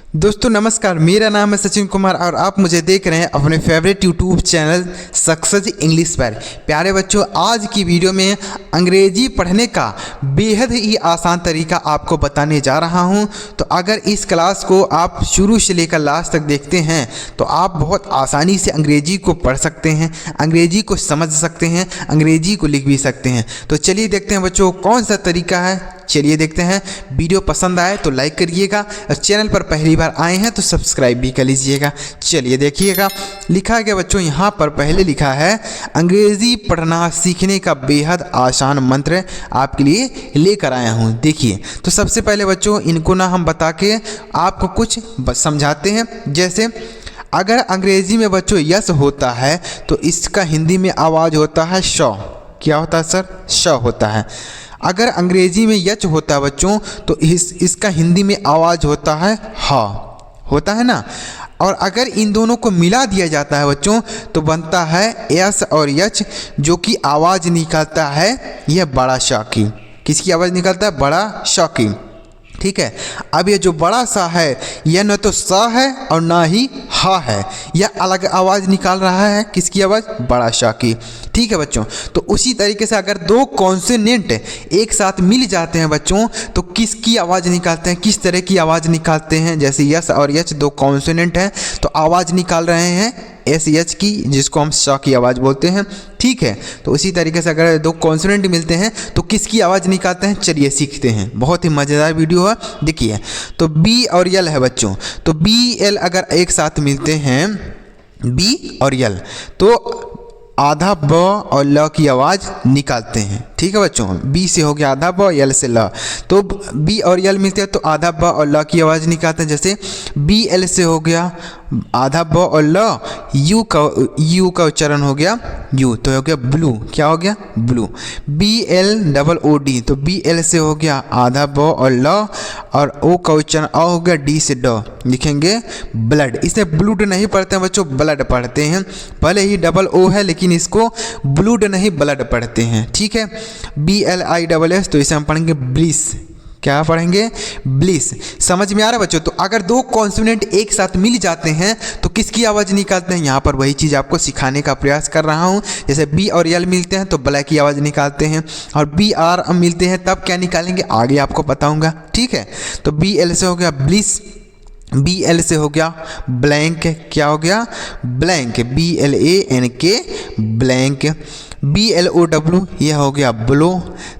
दोस्तों नमस्कार, मेरा नाम है सचिन कुमार और आप मुझे देख रहे हैं अपने favourite YouTube channel success English पर। प्यारे बच्चों, आज की वीडियो में अंग्रेजी पढ़ने का बेहद ही आसान तरीका आपको बताने जा रहा हूं। तो अगर इस क्लास को आप शुरू से लेकर लास्ट तक देखते हैं तो आप बहुत आसानी से अंग्रेजी को पढ़ सकते हैं, अंग्रेजी को समझ सकते हैं, अंग्रेजी को लिख भी सकते हैं। तो चलिए देखते हैं बच्चों कौन सा तरीका है। चलिए देखते हैं। वीडियो पसंद आए तो लाइक करिएगा और चैनल पर पहली बार आए हैं तो सब्सक्राइब भी कर लीजिएगा। चलिए देखिएगा, लिखा गया बच्चों यहाँ पर पहले लिखा है अंग्रेजी पढ़ना सीखने का बेहद आसान मंत्र आपके लिए लेकर आया हूँ। देखिए, तो सबसे पहले बच्चों इनको ना हम बता के आपको कुछ समझाते हैं। जैसे अगर अंग्रेजी में बच्चों यस होता है तो इसका हिंदी में आवाज़ होता है श। क्या होता है सर? श होता है। अगर अंग्रेजी में यच होता है बच्चों तो इसका हिंदी में आवाज़ होता है हा, होता है ना। और अगर इन दोनों को मिला दिया जाता है बच्चों तो बनता है यस और यच, जो कि आवाज़ निकालता है यह बड़ा श की। किसकी आवाज़ निकालता है? बड़ा श की। ठीक है। अब ये जो बड़ा सा है यह न तो सा है और ना ही हा है, यह अलग आवाज़ निकाल रहा है। किसकी आवाज़? बड़ा सा की। ठीक है बच्चों, तो उसी तरीके से अगर दो कॉन्सोनेंट एक साथ मिल जाते हैं बच्चों तो किसकी आवाज़ निकालते हैं, किस तरह की आवाज़ निकालते हैं। जैसे यस और यच दो कॉन्सोनेंट हैं तो आवाज़ निकाल रहे हैं एस एच की, जिसको हम श की आवाज़ बोलते हैं। ठीक है, तो उसी तरीके से अगर दो कॉन्सोनेंट मिलते हैं तो किसकी आवाज़ निकालते हैं, चलिए सीखते हैं। बहुत ही मज़ेदार वीडियो है। देखिए, तो बी और यल है बच्चों, तो बी एल अगर एक साथ मिलते हैं बी और यल तो आधा ब और ल की आवाज़ निकालते हैं। ठीक है बच्चों, बी से हो गया आधा ब, यल से ल, तो बी और यल मिलते हैं तो आधा ब और ल की आवाज़ निकालते हैं। जैसे बी एल से हो गया आधा ब और ल, यू का उच्चारण हो गया यू, तो हो गया ब्लू। क्या हो गया? Blue. B L double O D, तो बी एल से हो गया आधा ब और ल, और ओ का उच्चारण अ हो गया, डी से ड, लिखेंगे ब्लड। इसे ब्लूड नहीं पढ़ते हैं बच्चों, ब्लड पढ़ते हैं। भले ही डबल ओ है लेकिन इसको ब्लूड नहीं ब्लड पढ़ते हैं। ठीक है। B L I double S, तो इसे हम पढ़ेंगे ब्लिस। क्या पढ़ेंगे? ब्लिस। समझ में आ रहा है बच्चों? तो अगर दो कॉन्सोनेंट एक साथ मिल जाते हैं तो किसकी आवाज़ निकालते हैं, यहाँ पर वही चीज़ आपको सिखाने का प्रयास कर रहा हूँ। जैसे बी और यल मिलते हैं तो ब्लैक की आवाज़ निकालते हैं, और बी आर मिलते हैं तब क्या निकालेंगे आगे आपको बताऊँगा। ठीक है, तो बी एल से हो गया ब्लिस, बी एल से हो गया ब्लैंक। क्या हो गया? Blank. B L A N K blank. B L O W यह हो गया ब्लो,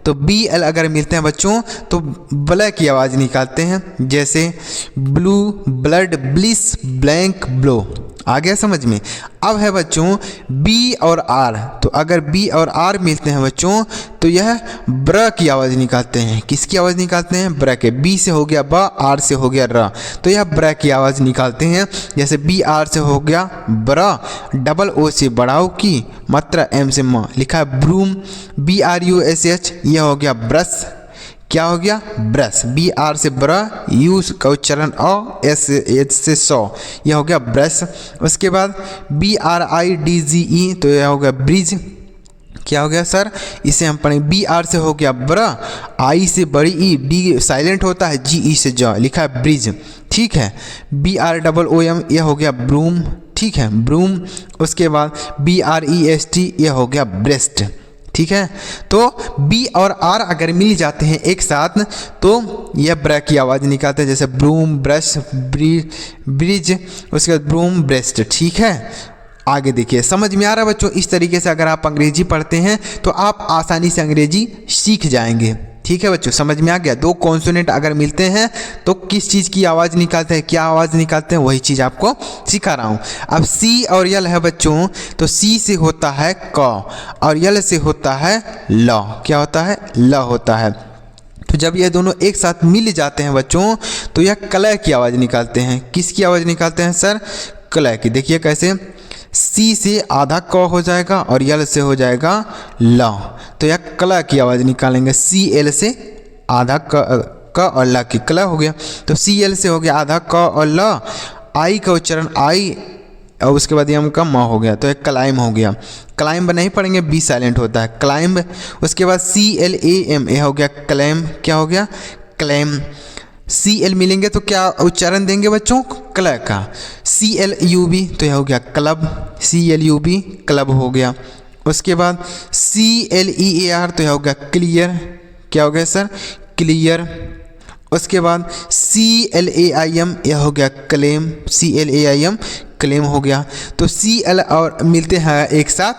तो बी एल अगर मिलते हैं बच्चों तो ब्लैक की आवाज़ निकालते हैं। जैसे blue, blood, bliss, blank, blow. आ गया समझ में? अब है बच्चों बी और आर, तो अगर बी और आर मिलते हैं बच्चों तो यह ब्र की आवाज़ निकालते हैं। किसकी आवाज़ निकालते हैं? ब्र के। बी से हो गया ब, आर से हो गया र, तो यह ब्र की आवाज़ निकालते हैं। जैसे बी आर से हो गया ब्र, डबल ओ से बड़ाओ की, मात्रा एम से म, लिखा है broom. B R U S H यह हो गया ब्रश। क्या हो गया? ब्रश। बी आर से ब्र, यू का उच्चारण अ, एस एच से सौ, यह हो गया ब्रश। उसके बाद B R I D G E, तो यह हो गया ब्रिज। क्या हो गया सर? इसे हम पढ़ेंगे बी आर से हो गया ब्र, आई से बड़ी ई, डी साइलेंट होता है, जी ई से ज, लिखा है ब्रिज। ठीक है। B R double O M यह हो गया ब्रूम। ठीक है, ब्रूम। उसके बाद B R E S T यह हो गया ब्रेस्ट। ठीक है, तो बी और आर अगर मिल जाते हैं एक साथ तो यह ब्र की आवाज़ निकालते हैं। जैसे ब्रूम, ब्रश, ब्रिज, उसके बाद ब्रूम, ब्रेस्ट। ठीक है, आगे देखिए। समझ में आ रहा है बच्चों? इस तरीके से अगर आप अंग्रेजी पढ़ते हैं तो आप आसानी से अंग्रेजी सीख जाएंगे। ठीक है बच्चों, समझ में आ गया? दो कॉन्सोनेंट अगर मिलते हैं तो किस चीज़ की आवाज़ निकालते हैं, क्या आवाज़ निकालते हैं, वही चीज़ आपको सिखा रहा हूँ। अब सी और यल है बच्चों, तो सी से होता है क और यल से होता है ल। क्या होता है? ल होता है। तो जब ये दोनों एक साथ मिल जाते हैं बच्चों तो यह कलय की आवाज़ निकालते हैं। किसकी आवाज़ निकालते हैं सर? कलय की। देखिए कैसे, सी से आधा क हो जाएगा और यल से हो जाएगा ल, तो यह कला की आवाज़ निकालेंगे। सी एल से आधा क और ल की, कला हो गया। तो सी एल से हो गया आधा क और ल, आई का उच्चारण आई, और उसके बाद यम का म हो गया, तो एक क्लाइम हो गया। क्लाइंब नहीं पढ़ेंगे, बी साइलेंट होता है, क्लाइंब। उसके बाद सी एल ए एम, यह हो गया क्लेम। क्या हो गया? क्लेम। CL मिलेंगे तो क्या उच्चारण देंगे बच्चों? क्ल का। CLUB तो यह हो गया क्लब, CLUB क्लब हो गया। उसके बाद CLEAR तो यह हो गया क्लियर, क्या हो गया सर? क्लियर। उसके बाद CLAIM यह हो गया क्लेम, CLAIM क्लेम हो गया। तो CL और मिलते हैं एक साथ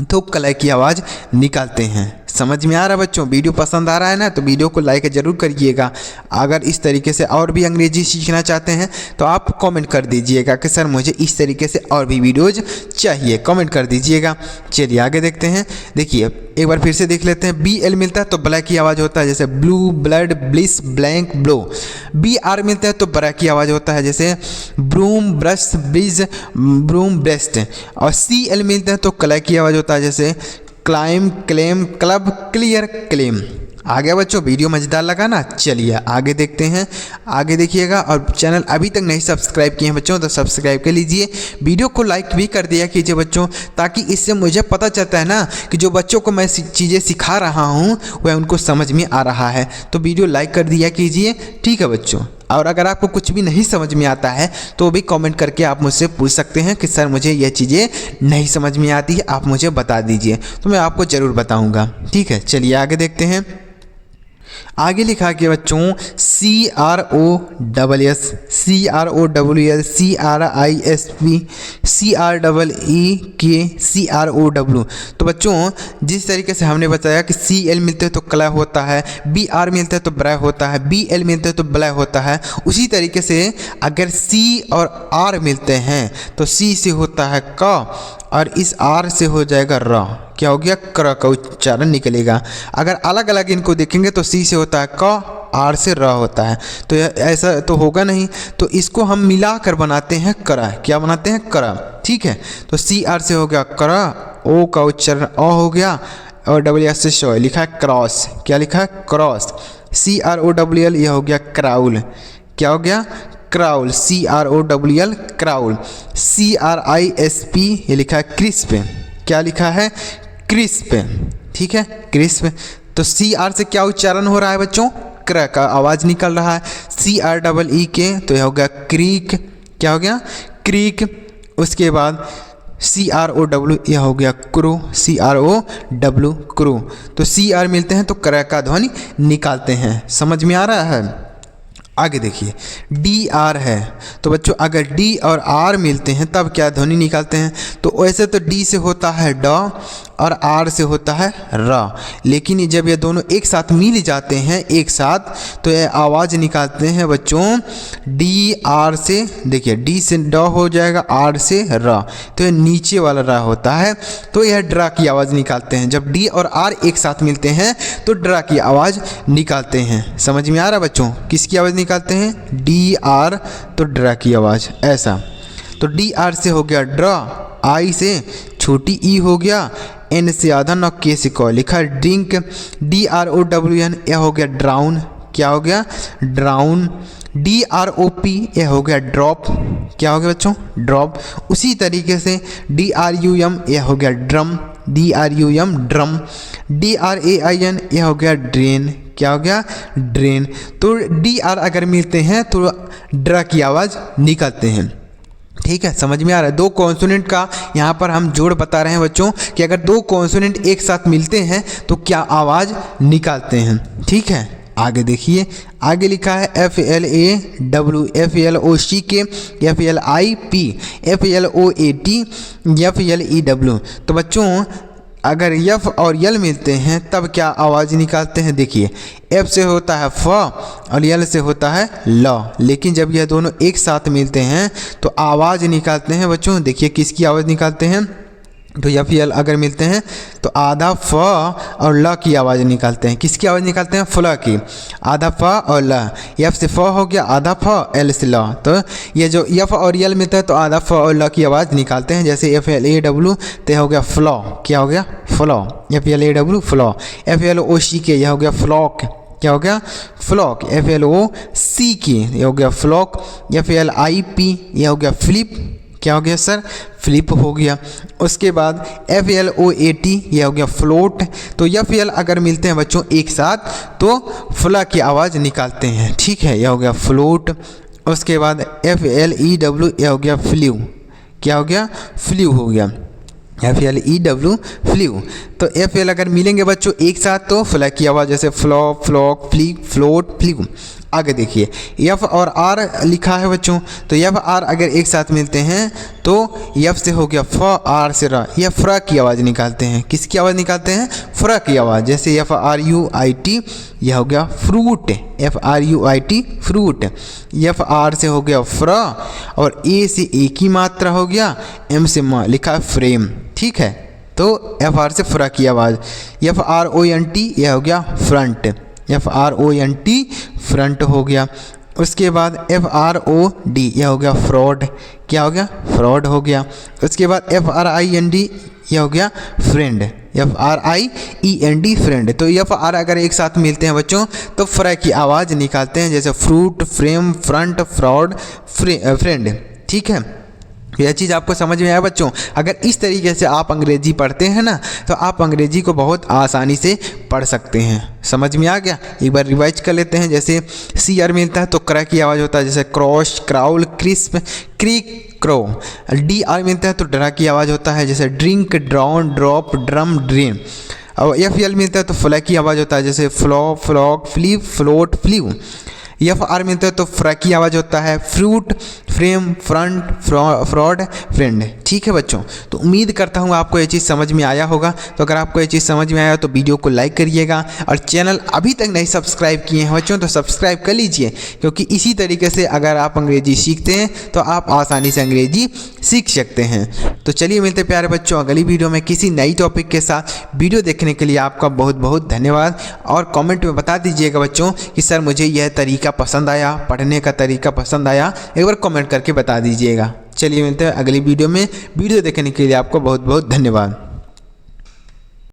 तो क्ल की आवाज़ निकालते हैं। समझ में आ रहा है बच्चों? वीडियो पसंद आ रहा है ना तो वीडियो को लाइक जरूर करिएगा। अगर इस तरीके से और भी अंग्रेजी सीखना चाहते हैं तो आप कमेंट कर दीजिएगा कि सर मुझे इस तरीके से और भी वीडियोज चाहिए, कमेंट कर दीजिएगा। चलिए आगे देखते हैं। देखिए एक बार फिर से देख लेते हैं। BL मिलता है तो ब्लैक की आवाज़ होता है जैसे blue, blood, bliss, blank, blow. BR मिलता है तो ब्लैक की आवाज़ होता है जैसे broom, brush, bridge, broom, breast. और CL मिलता है तो क्ल की आवाज़ होता है जैसे climb, claim, club, clear, claim. आ गया बच्चों? वीडियो मज़ेदार लगा ना? चलिए आगे देखते हैं। आगे देखिएगा और चैनल अभी तक नहीं सब्सक्राइब किए हैं बच्चों तो सब्सक्राइब कर लीजिए। वीडियो को लाइक भी कर दिया कीजिए बच्चों, ताकि इससे मुझे पता चलता है ना कि जो बच्चों को मैं चीज़ें सिखा रहा हूँ वह उनको समझ में आ रहा है। तो वीडियो लाइक कर दिया कीजिए, ठीक है बच्चों। और अगर आपको कुछ भी नहीं समझ में आता है तो भी कमेंट करके आप मुझसे पूछ सकते हैं कि सर मुझे यह चीज़ें नहीं समझ में आती है, आप मुझे बता दीजिए, तो मैं आपको ज़रूर बताऊंगा, ठीक है। चलिए आगे देखते हैं। आगे लिखा गया बच्चों CROSS, CROWL, CRISP, CREEK, CROW। तो बच्चों जिस तरीके से हमने बताया कि CL मिलते हैं तो क्ल होता है, BR मिलते हैं तो ब्रै होता है, BL मिलते हैं तो ब्लै होता है, उसी तरीके से अगर C और R मिलते हैं तो C से होता है क और इस R से हो जाएगा र, क्या हो गया? क्र का उच्चारण निकलेगा। अगर अलग अलग इनको देखेंगे तो C से होता है क, R से र होता है, तो ऐसा तो होगा नहीं। तो इसको हम मिलाकर बनाते हैं कर, क्या बनाते हैं? कर, ठीक है। तो CR से हो गया कर, O का उच्चारण अ हो गया और WS से शो लिखा है क्रॉस, क्या लिखा है? क्रॉस। CROWL यह हो गया क्राउल, क्या हो गया? Crawl, CROWL crawl. CRISP ये लिखा है क्रिस्प, क्या लिखा है? क्रिस्प, ठीक है, क्रिस्प। तो CR से क्या उच्चारण हो रहा है बच्चों? क्र का आवाज़ निकल रहा है। CREEK तो यह हो गया क्रीक, क्या हो गया? क्रीक। उसके बाद CROW यह हो गया क्रू, CROW क्रू। तो CR मिलते हैं तो क्र का ध्वनि निकालते हैं। समझ में आ रहा है? आगे देखिए DR है तो बच्चों अगर D और R मिलते हैं तब क्या ध्वनि निकालते हैं? तो वैसे तो D से होता है ड और R से होता है र, लेकिन जब ये दोनों एक साथ मिल जाते हैं एक साथ तो ये आवाज़ निकालते हैं बच्चों DR से। देखिए D से ड हो जाएगा, R से र, तो ये नीचे वाला र होता है, तो यह ड्रा की आवाज़ निकालते हैं। जब D और R एक साथ मिलते हैं तो ड्रा की आवाज़ निकालते हैं। समझ में आ रहा है बच्चों? किसकी आवाज़ निकालते हैं? DR तो ड्रा की आवाज़, ऐसा। तो DR से हो गया ड्रा, I से छोटी ई हो गया, N से आधा न, K से क, लिखा ड्रिंक, DROWN यह हो गया ड्राउन, क्या हो गया? ड्राउन। DROP यह हो गया ड्रॉप, क्या हो गया बच्चों? ड्रॉप। उसी तरीके से DRUM यह हो गया ड्रम, DRUM ड्रम। DRAIN यह हो गया ड्रेन, क्या हो गया? ड्रेन। तो DR अगर मिलते हैं तो ड्रा की आवाज़ निकालते हैं, ठीक है। समझ में आ रहा है? दो कॉन्सोनेंट का यहाँ पर हम जोड़ बता रहे हैं बच्चों कि अगर दो कॉन्सोनेंट एक साथ मिलते हैं तो क्या आवाज़ निकालते हैं, ठीक है। आगे देखिए, आगे लिखा है FLAW, FLOCK, FLIP, FLOAT, FLEW। तो बच्चों अगर F और L मिलते हैं तब क्या आवाज़ निकालते हैं? देखिए F से होता है फ और L से होता है ल, लेकिन जब यह दोनों एक साथ मिलते हैं तो आवाज़ निकालते हैं बच्चों। देखिए किसकी आवाज़ निकालते हैं? तो F L अगर मिलते हैं तो आधा फ और ल की आवाज़ निकालते हैं। किसकी आवाज़ निकालते हैं? फल की। आधा फ और ल, F से फ हो गया, आधा फ, L से ल। तो ये जो F और L मिलता है तो आधा फ और ल की आवाज़ निकालते हैं। जैसे FLAW तो हो गया फ्लॉ, क्या हो गया? फ्लॉ। FLAW flaw. FLOCK यह हो गया फ्लॉक, क्या हो गया? फ्लॉक। FLOCK यह हो गया फ्लॉक। FLIP यह हो गया फ्लिप, क्या हो गया सर, फ्लिप हो गया। उसके बाद FLOAT, यह हो गया फ्लोट। तो FL अगर मिलते हैं बच्चों एक साथ तो फ्ला की आवाज़ निकालते हैं, ठीक है, यह हो गया फ्लोट। उसके बाद FLEW, यह हो गया फ्ल्यू। क्या हो गया, फ्ल्यू हो गया, FLEW फ्ल्यू। तो FL अगर मिलेंगे बच्चों एक साथ तो फ्ला की आवाज़, जैसे flop, flock, flick, float, flu. आगे देखिए F और R लिखा है बच्चों, तो F R अगर एक साथ मिलते हैं तो F से हो गया फ, R से र, यह फ्रा की आवाज़ निकालते हैं। किसकी आवाज़ निकालते हैं, फ्रा की आवाज़। जैसे FRUIT, यह हो गया फ्रूट, FRUIT फ्रूट। FR से हो गया फ्रा, और A से एक ही मात्रा हो गया, M से म लिखा है फ्रेम, ठीक है। तो FR से फ्रा की आवाज़। FRONT, यह हो गया फ्रंट, FRONT फ्रंट हो गया। उसके बाद FROD, यह हो गया फ्रॉड। क्या हो गया, फ्रॉड हो गया। उसके बाद FRIND, यह हो गया फ्रेंड, FRIEND फ्रेंड। तो FR अगर एक साथ मिलते हैं बच्चों तो फ्रा की आवाज़ निकालते हैं, जैसे fruit, frame, front, fraud, friend, ठीक है। यह चीज़ आपको समझ में आया बच्चों। अगर इस तरीके से आप अंग्रेजी पढ़ते हैं ना तो आप अंग्रेजी को बहुत आसानी से पढ़ सकते हैं। समझ में आ गया, एक बार रिवाइज कर लेते हैं। जैसे CR मिलता है तो क्रा की आवाज़ होता है, जैसे क्रॉश, क्राउल, क्रिस्प, क्रिक, क्रो। DR मिलता है तो ड्रा की आवाज़ होता है, जैसे drink, drawn, drop, drum, drain. और FL मिलता है तो फ्ला की आवाज़ होता है, जैसे flaw, flock, flip, float, flu. FR मिलता है तो फ्रा की आवाज़ होता है, fruit, frame, front, fraud, friend, ठीक है बच्चों। तो उम्मीद करता हूँ आपको ये चीज़ समझ में आया होगा। तो अगर आपको ये चीज़ समझ में आया तो वीडियो को लाइक करिएगा, और चैनल अभी तक नहीं सब्सक्राइब किए हैं बच्चों तो सब्सक्राइब कर लीजिए, क्योंकि इसी तरीके से अगर आप अंग्रेजी सीखते हैं तो आप आसानी से अंग्रेजी सीख सकते हैं। तो चलिए मिलते प्यारे बच्चों अगली वीडियो में किसी नई टॉपिक के साथ। वीडियो देखने के लिए आपका बहुत बहुत धन्यवाद, और कमेंट में बता दीजिएगा बच्चों कि सर मुझे यह तरीका पसंद आया, पढ़ने का तरीका पसंद आया, एक बार कमेंट करके बता दीजिएगा। चलिए मिलते हैं अगली वीडियो में। वीडियो देखने के लिए आपको बहुत बहुत धन्यवाद।